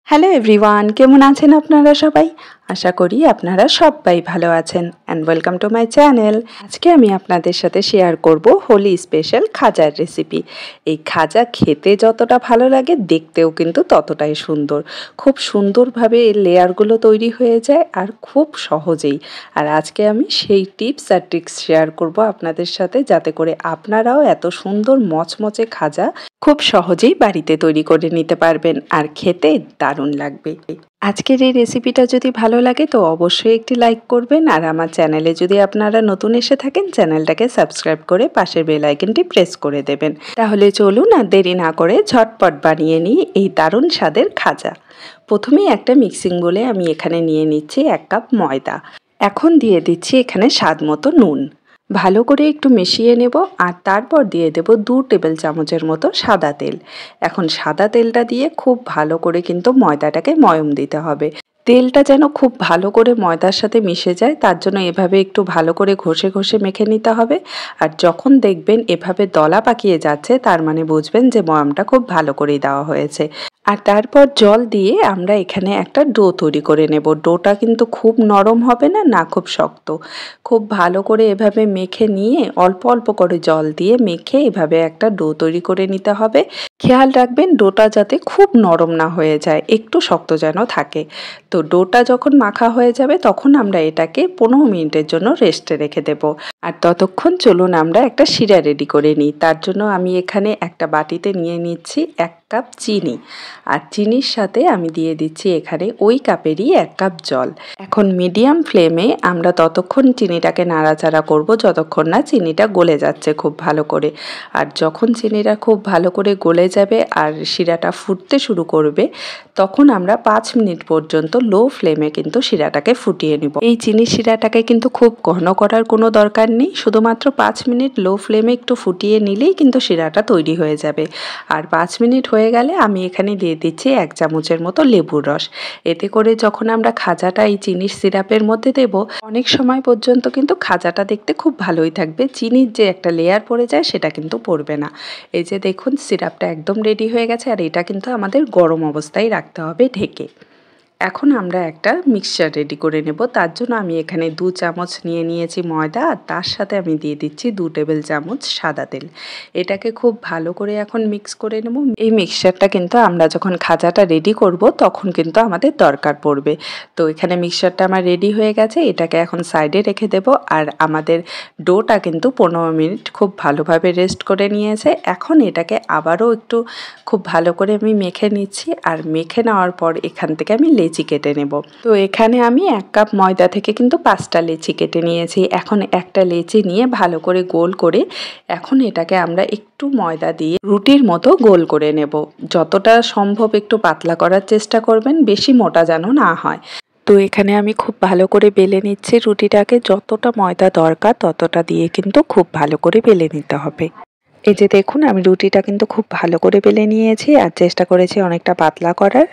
Hello everyone, কেমন আছেন আপনারা সবাই? আশা করি আপনারা সবাই ভালো আছেন and welcome to my channel. আজকে আমি আপনাদের সাথে শেয়ার করব হোলি স্পেশাল খাজার রেসিপি। এই খাজা খেতে যতটা ভালো লাগে দেখতেও কিন্তু ততটাই সুন্দর। খুব সুন্দরভাবে এই লেয়ারগুলো তৈরি হয়ে যায় আর খুব সহজেই। আর আজকে আমি সেই টিপস আর ট্রিক্স শেয়ার করব আপনাদের সাথে, যাতে করে আপনারাও এত সুন্দর মচমচে খাজা খুব সহজেই বাড়িতে তৈরি করে নিতে পারবেন আর খেতে দারুণ লাগবে। আজকের এই রেসিপিটা যদি ভালো লাগে তো অবশ্যই একটি লাইক করবেন, আর আমার চ্যানেলে যদি আপনারা নতুন এসে থাকেন চ্যানেলটাকে সাবস্ক্রাইব করে পাশের বেল আইকনটি প্রেস করে দেবেন। তাহলে চলুন আর দেরি না করে ঝটপট বানিয়ে নিই এই দারুণ স্বাদের খাজা। প্রথমেই একটা মিক্সিং বোলে আমি এখানে নিয়ে নিচ্ছি 1 কাপ ময়দা। এখন দিয়ে দিচ্ছি এখানে স্বাদ মতো নুন। ভালো করে একটু মিশিয়ে নেব আর তারপর দিয়ে দেব 2 টেবিল চামচের মতো সাদা তেল। এখন সাদা তেলটা দিয়ে খুব ভালো করে কিন্তু ময়দাটাকে ময়ম দিতে হবে। তেলটা যেন খুব ভালো করে ময়দার সাথে মিশে যায়, তার জন্য এভাবে একটু ভালো করে ঘষে ঘষে মেখে নিতে হবে। আর যখন দেখবেন এভাবে দলা পাকিয়ে যাচ্ছে তার মানে বুঝবেন যে ময়মটা খুব ভালো করেই দেওয়া হয়েছে। আর তারপর জল দিয়ে আমরা এখানে একটা ডো তৈরি করে নেব। ডোটা কিন্তু খুব নরম হবে না, না খুব শক্ত। খুব ভালো করে এভাবে মেখে নিয়ে অল্প অল্প করে জল দিয়ে মেখে এভাবে একটা ডো তৈরি করে নিতে হবে। খেয়াল রাখবেন ডোটা যাতে খুব নরম না হয়ে যায়, একটু শক্ত যেন থাকে। তো ডোটা যখন মাখা হয়ে যাবে তখন আমরা এটাকে 15 মিনিটের জন্য রেস্টে রেখে দেব। আর ততক্ষণ চলুন আমরা একটা শিরা রেডি করে নিই। তার জন্য আমি এখানে একটা বাটিতে নিয়ে নিচ্ছি 1 কাপ চিনি, আর চিনির সাথে আমি দিয়ে দিচ্ছি এখানে ওই কাপেরই 1 কাপ জল। এখন মিডিয়াম ফ্লেমে আমরা ততক্ষণ চিনিটাকে নাড়াচাড়া করব যতক্ষণ না চিনিটা গলে যাচ্ছে খুব ভালো করে। আর যখন চিনিটা খুব ভালো করে গলে যাবে আর শিরাটা ফুটতে শুরু করবে তখন আমরা 5 মিনিট পর্যন্ত লো ফ্লেমে কিন্তু শিরাটাকে ফুটিয়ে নিব। এই চিনির শিরাটাকে কিন্তু খুব ঘন করার কোনো দরকার নেই, শুধুমাত্র 5 মিনিট লো ফ্লেমে একটু ফুটিয়ে নিলেই কিন্তু শিরাটা তৈরি হয়ে যাবে। আর 5 মিনিট হয়ে গেলে আমি এখানে দিয়ে দিচ্ছি 1 চামচের মতো লেবুর রস। এতে করে যখন আমরা খাজাটা এই চিনির সিরাপের মধ্যে দেব অনেক সময় পর্যন্ত কিন্তু খাজাটা দেখতে খুব ভালোই থাকবে, চিনির যে একটা লেয়ার পড়ে যায় সেটা কিন্তু পড়বে না। এই যে দেখুন সিরাপটা একদম রেডি হয়ে গেছে, আর এটা কিন্তু আমাদের গরম অবস্থায় রাখতে হবে ঢেকে। এখন আমরা একটা মিক্সচার রেডি করে নেব। তার জন্য আমি এখানে 2 চামচ নিয়ে নিয়েছি ময়দা, আর তার সাথে আমি দিয়ে দিচ্ছি 2 টেবিল চামচ সাদা তেল। এটাকে খুব ভালো করে এখন মিক্স করে নেব। এই মিক্সচারটা কিন্তু আমরা যখন খাজাটা রেডি করব তখন কিন্তু আমাদের দরকার পড়বে। তো এখানে মিক্সচারটা আমার রেডি হয়ে গেছে, এটাকে এখন সাইডে রেখে দেব। আর আমাদের ডোটা কিন্তু 15 মিনিট খুব ভালোভাবে রেস্ট করে নিয়েছে। এখন এটাকে আবারও একটু খুব ভালো করে আমি মেখে নিচ্ছি, আর মেখে নেওয়ার পর এখান থেকে আমি লেচি কেটে নেব। তো এখানে আমি 1 কাপ ময়দা থেকে কিন্তু 5টা লেচি কেটে নিয়েছি। এখন একটা লেচি নিয়ে ভালো করে গোল করে এখন এটাকে আমরা একটু ময়দা দিয়ে রুটির মতো গোল করে নেব। যতটা সম্ভব একটু পাতলা করার চেষ্টা করবেন, বেশি মোটা যেন না হয়। তো এখানে আমি খুব ভালো করে বেলে নিচ্ছি রুটিটাকে, যতটা ময়দা দরকার ততটা দিয়ে কিন্তু খুব ভালো করে বেলে নিতে হবে। এই যে দেখুন আমি রুটিটা কিন্তু খুব ভালো করে বেলে নিয়েছি আর চেষ্টা করেছি অনেকটা পাতলা করার।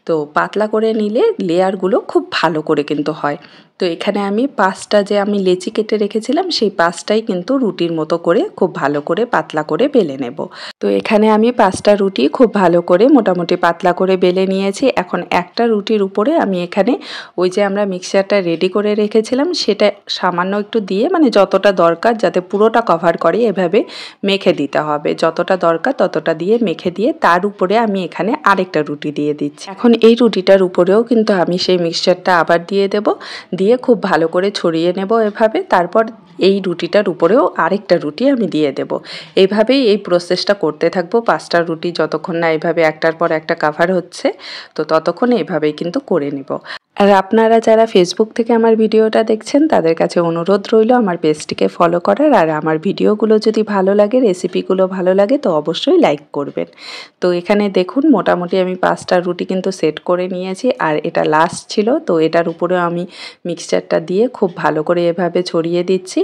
তো পাতলা করে নিলে লেয়ারগুলো খুব ভালো করে কিন্তু হয়। তো এখানে আমি 5টা যে আমি লেচি কেটে রেখেছিলাম সেই 5টাই কিন্তু রুটির মতো করে খুব ভালো করে পাতলা করে বেলে নেব। তো এখানে আমি 5টা রুটি খুব ভালো করে মোটামুটি পাতলা করে বেলে নিয়েছি। এখন একটা রুটির উপরে আমি এখানে ওই যে আমরা মিক্সচারটা রেডি করে রেখেছিলাম সেটা সামান্য একটু দিয়ে, মানে যতটা দরকার যাতে পুরোটা কভার করে এভাবে মেখে দিতে হবে। যতটা দরকার ততটা দিয়ে মেখে দিয়ে তার উপরে আমি এখানে আরেকটা রুটি দিয়ে দিচ্ছি। এখন এই রুটিটার উপরেও কিন্তু আমি সেই মিক্সচারটা আবার দিয়ে দেব, দিয়ে খুব ভালো করে ছড়িয়ে নেব এভাবে। তারপর এই রুটিটার উপরেও আরেকটা রুটি আমি দিয়ে দেব। এইভাবেই এই প্রসেসটা করতে থাকবো 5টা রুটি যতক্ষণ না এইভাবে একটার পর একটা কাভার হচ্ছে, তো ততক্ষণ এইভাবেই কিন্তু করে নেব। আর আপনারা যারা ফেসবুক থেকে আমার ভিডিওটা দেখছেন তাদের কাছে অনুরোধ রইল আমার পেজটিকে ফলো করার, আর আমার ভিডিওগুলো যদি ভালো লাগে, রেসিপিগুলো ভালো লাগে তো অবশ্যই লাইক করবেন। তো এখানে দেখুন মোটামুটি আমি 5টা রুটি কিন্তু সেট করে নিয়েছি, আর এটা লাস্ট ছিল। তো এটার উপরেও আমি মিক্সচারটা দিয়ে খুব ভালো করে এভাবে ছড়িয়ে দিচ্ছি।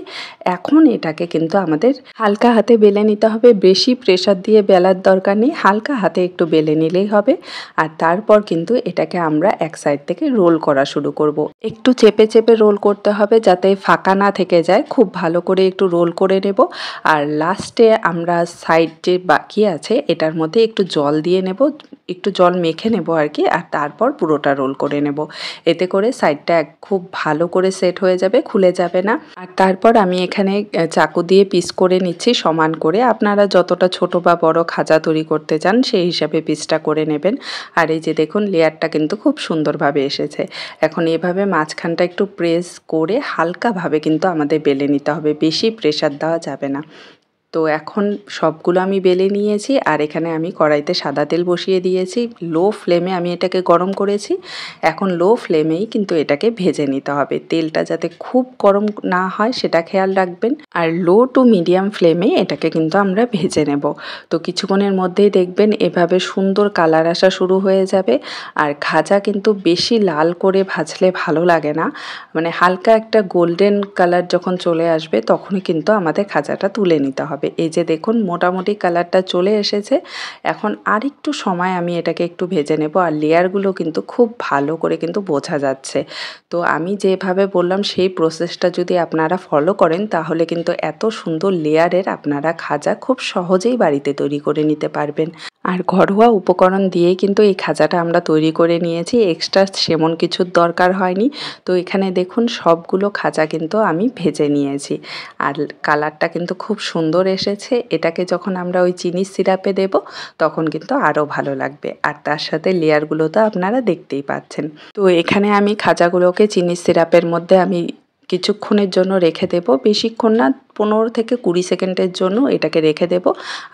এখন এটাকে কিন্তু আমাদের হালকা হাতে বেলে নিতে হবে, বেশি প্রেসার দিয়ে বেলার দরকার নেই, হালকা হাতে একটু বেলে নিলেই হবে। আর তারপর কিন্তু এটাকে আমরা এক সাইড থেকে রোল করা শুরু করব। একটু চেপে চেপে রোল করতে হবে যাতে ফাঁকা না থেকে যায়, খুব ভালো করে একটু রোল করে নেব। আর লাস্টে আমরা সাইড যে বাকি আছে এটার মধ্যে একটু জল দিয়ে নেব, একটু জল মেখে নেব আর কি, আর তারপর পুরোটা রোল করে নেব। এতে করে সাইডটা খুব ভালো করে সেট হয়ে যাবে, খুলে যাবে না। আর তারপর আমি এখানে চাকু দিয়ে পিস করে নিচ্ছি সমান করে। আপনারা যতটা ছোট বা বড় খাজা তৈরি করতে চান সেই হিসাবে পিসটা করে নেবেন। আর এই যে দেখুন লেয়ারটা কিন্তু খুব সুন্দরভাবে এসেছে। এখন এভাবে মাঝখানটা একটু প্রেস করে হালকাভাবে কিন্তু আমাদের বেলে নিতে হবে, বেশি প্রেসার দেওয়া যাবে না। তো এখন সবগুলো আমি বেলে নিয়েছি আর এখানে আমি কড়াইতে সাদা তেল বসিয়ে দিয়েছি। লো ফ্লেমে আমি এটাকে গরম করেছি। এখন লো ফ্লেমেই কিন্তু এটাকে ভেজে নিতে হবে, তেলটা যাতে খুব গরম না হয় সেটা খেয়াল রাখবেন। আর লো টু মিডিয়াম ফ্লেমে এটাকে কিন্তু আমরা ভেজে নেব। তো কিছুক্ষণের মধ্যেই দেখবেন এভাবে সুন্দর কালার আসা শুরু হয়ে যাবে। আর খাজা কিন্তু বেশি লাল করে ভাজলে ভালো লাগে না, মানে হালকা একটা গোল্ডেন কালার যখন চলে আসবে তখনই কিন্তু আমাদের খাজাটা তুলে নিতে হবে। এই যে দেখুন মোটামুটি কালারটা চলে এসেছে। এখন আর একটু সময় আমি এটাকে একটু ভেজে নেব। আর লেয়ারগুলো কিন্তু খুব ভালো করে কিন্তু বোঝা যাচ্ছে। তো আমি যেভাবে বললাম সেই প্রসেসটা যদি আপনারা ফলো করেন তাহলে কিন্তু এত সুন্দর লেয়ারের আপনারা খাজা খুব সহজেই বাড়িতে তৈরি করে নিতে পারবেন। আর ঘরোয়া উপকরণ দিয়েই কিন্তু এই খাজাটা আমরা তৈরি করে নিয়েছি, এক্সট্রা সেমন কিছুর দরকার হয়নি। তো এখানে দেখুন সবগুলো খাজা কিন্তু আমি ভেজে নিয়েছি। আর কালারটা কিন্তু খুব সুন্দর এসেছে। এটাকে যখন আমরা ওই চিনির সিরাপে দেব তখন কিন্তু আরও ভালো লাগবে। আর তার সাথে লেয়ারগুলো তো আপনারা দেখতেই পাচ্ছেন। তো এখানে আমি খাজাগুলোকে চিনির সিরাপের মধ্যে আমি কিছুক্ষণের জন্য রেখে দেব, বেশিক্ষণ না, 15 থেকে 20 সেকেন্ডের জন্য এটাকে রেখে দেব।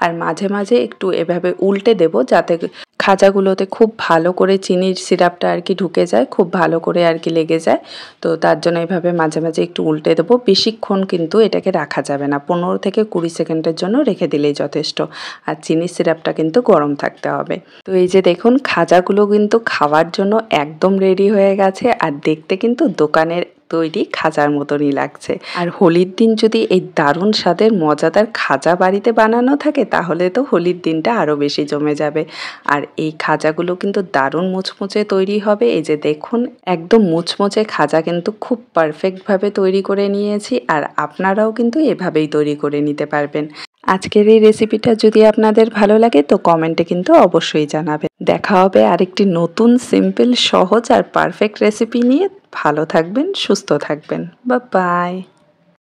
আর মাঝে মাঝে একটু এভাবে উল্টে দেব যাতে খাজাগুলোতে খুব ভালো করে চিনির সিরাপটা আর কি ঢুকে যায়, খুব ভালো করে আর কি লেগে যায়। তো তার জন্য এভাবে মাঝে মাঝে একটু উল্টে দেবো। বেশিক্ষণ কিন্তু এটাকে রাখা যাবে না, 15 থেকে 20 সেকেন্ডের জন্য রেখে দিলেই যথেষ্ট। আর চিনির সিরাপটা কিন্তু গরম থাকতে হবে। তো এই যে দেখুন খাজাগুলো কিন্তু খাওয়ার জন্য একদম রেডি হয়ে গেছে। আর দেখতে কিন্তু দোকানের তৈরি খাজার মতনই লাগছে। আর হোলির দিন যদি এই দারুণ স্বাদের মজাদার খাজা বাড়িতে বানানো থাকে তাহলে তো হোলির দিনটা আরও বেশি জমে যাবে। আর এই খাজাগুলো কিন্তু দারুণ মুচমুচে তৈরি হবে। এই যে দেখুন একদম মুচমুচে খাজা কিন্তু খুব পারফেক্টভাবে তৈরি করে নিয়েছি। আর আপনারাও কিন্তু এভাবেই তৈরি করে নিতে পারবেন। আজকের এই রেসিপিটা যদি আপনাদের ভালো লাগে তো কমেন্টে কিন্তু অবশ্যই জানাবেন। দেখা হবে আরেকটি নতুন সিম্পল সহজ আর পারফেক্ট রেসিপি নিয়ে। ভালো থাকবেন, সুস্থ থাকবেন। Bye bye.